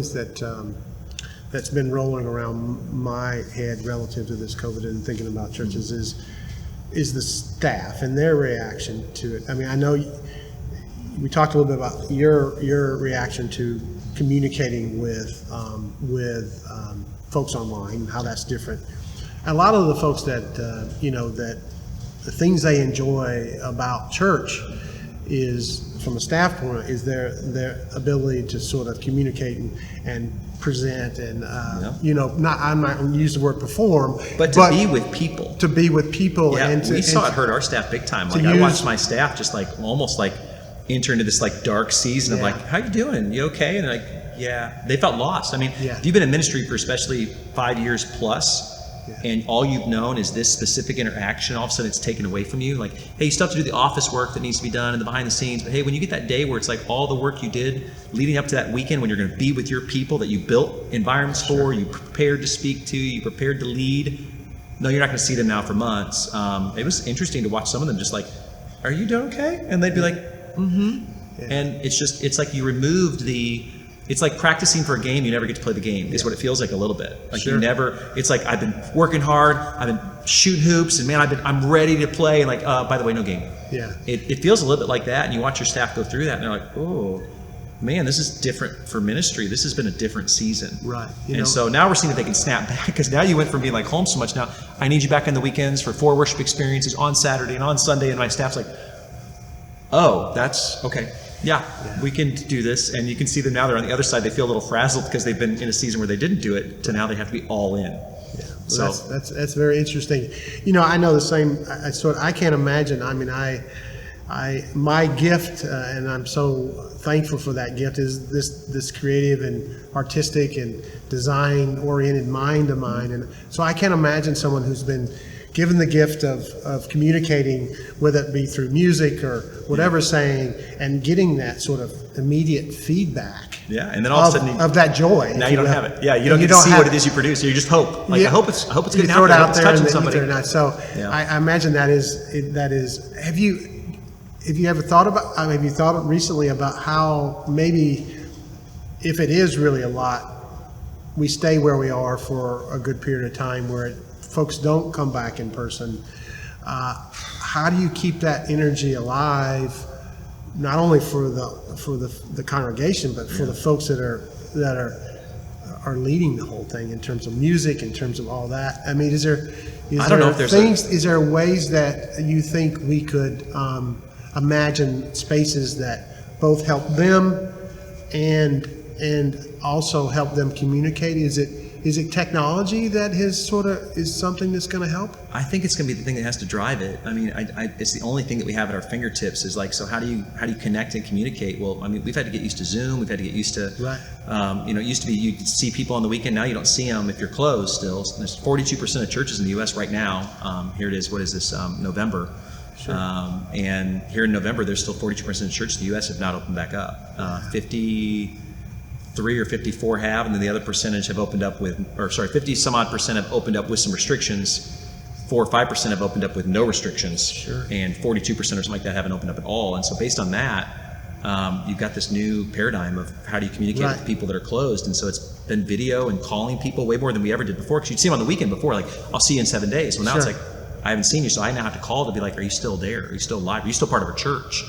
things that that's been rolling around my head relative to this COVID and thinking about churches is the staff and their reaction to it. I mean, I know we talked a little bit about your reaction to communicating with folks online, how that's different. A lot of the folks that that the things they enjoy about church is, from a staff point, is their ability to sort of communicate and present and not, I'm not going to use the word perform, but to be with people. To be with people. Yeah, and we saw it hurt our staff big time. Like I watched my staff just like almost like enter into this like dark season of like, how you doing? You okay? And like, yeah, they felt lost. I mean, if you've been in ministry for especially 5 years plus, and all you've known is this specific interaction, all of a sudden it's taken away from you. Like, hey, you still have to do the office work that needs to be done and the behind the scenes. But hey, when you get that day where it's like all the work you did leading up to that weekend when you're going to be with your people that you built environments for, you prepared to speak to, you prepared to lead. No, you're not going to see them now for months. It was interesting to watch some of them just like, are you doing okay? And they'd be like, mm-hmm. Yeah. And it's like you removed it's like practicing for a game, you never get to play the game, is what it feels like a little bit. Like you never, it's like I've been working hard, I've been shooting hoops, and man, I'm ready to play, and like, by the way, no game. Yeah. It feels a little bit like that, and you watch your staff go through that, and they're like, oh, man, this is different for ministry. This has been a different season. Right. So now we're seeing if they can snap back, because now you went from being like home so much, now I need you back on the weekends for 4 worship experiences on Saturday and on Sunday, and my staff's like, oh, that's okay. Yeah, we can do this. And you can see them now, they're on the other side. They feel a little frazzled because they've been in a season where they didn't do it, to now they have to be all in. Yeah, well, so that's very interesting. I know the same. I can't imagine. I mean, my gift, and I'm so thankful for that gift, is this creative and artistic and design-oriented mind of mine. And so I can't imagine someone who's been given the gift of communicating, whether it be through music or whatever, saying, and getting that sort of immediate feedback. Yeah, and then all of a sudden of that joy. Now you don't have it. Yeah, you don't get to see what it is you produce. You just hope. Like I hope it's good enough. Throw it out there touching somebody. So I imagine that is. Have you ever thought about? Have you thought recently about how maybe, if it is really a lot, we stay where we are for a good period of time where folks don't come back in person? How do you keep that energy alive, not only for the congregation, but for the folks that are leading the whole thing in terms of music, in terms of all that? I mean, is there ways that you think we could imagine spaces that both help them and also help them communicate? Is it technology that is something that's going to help? I think it's going to be the thing that has to drive it. I mean, it's the only thing that we have at our fingertips is like, so how do you connect and communicate? Well, I mean, we've had to get used to Zoom. We've had to get used to, it used to be you could see people on the weekend. Now you don't see them if you're closed still. There's 42% of churches in the U.S. right now. Here it is. What is this? November. Sure. And here in November, there's still 42% of churches in the U.S. have not opened back up. 53 or 54 have, and then the other percentage have opened up 50 some odd percent have opened up with some restrictions. 4 or 5% have opened up with no restrictions. Sure. And 42% or something like that haven't opened up at all. And so based on that, you've got this new paradigm of how do you communicate with people that are closed. And so it's been video and calling people way more than we ever did before, because you'd see them on the weekend before, like, I'll see you in 7 days. Well, now it's like, I haven't seen you, so I now have to call to be like, are you still there? Are you still alive? Are you still part of our church?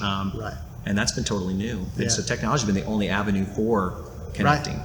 And that's been totally new. And so technology has been the only avenue for connecting.